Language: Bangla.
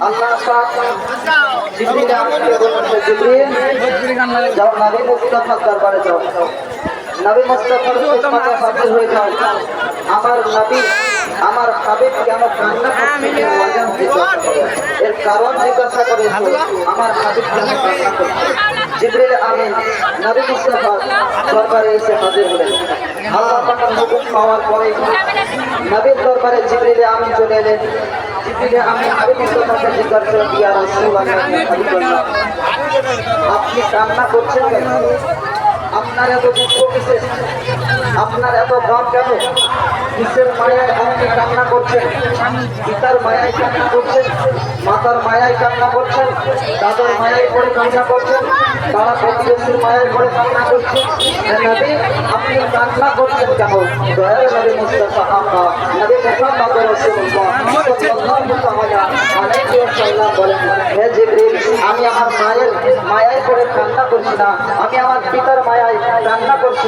আল্লাহ পাক জিবরিল আমাকে বলেছে, জিবরিল যাও নবী মুস্তাফার দরবারে যাও, নবী মুস্তাফার খিদমতে হাজির হয়ে যাও। আমার নবী আমার হাবিব কেন কান্না করছে ওয়াজান জিজ্ঞাসা করে, এর কারণ জিজ্ঞাসা করে, আমার হাবিব কেন কান্না করছে। জিবরিল আমিন নবী মুস্তাফার দরবারে এসে হাজির হলেন। আল্লাহ পাকের হুকুম পাওয়ার পরে নবীর দরবারে জিবরিল আমিন চলে এলেন। জিবরিল আমিন নবী মুস্তাফাকে জিজ্ঞাসা করলেন, ইয়া রাসূলুল্লাহ, আপনি কান্না করছেন কেন? আপনার এত দুঃখ কিসের? আপনার এত ভাব কেন? কিসের মায়ায় আপনি কান্না করছেন? পিতার মায়ায় কান্না করছেন, মাতার মায়ায় কান্না করছেন, দাদার মায়ায় করে কান্না করছেন, তারা প্রতিবেশীর মায়ায় করে কান্না করছেন। নবী আপনি কান্না করছেন কেন? দয়ার নবী মুস্তাফা আকা নবী মুহাম্মদ রাসূলুল্লাহ সাল্লাল্লাহু তাআলা আলাইহি ওয়াসাল্লাম বলেন, হে জিবরিল, আমি আমার মায়ের মায়ায় করে কান্না করছি না, আমি আমার পিতার মায়ায় কান্না করছি।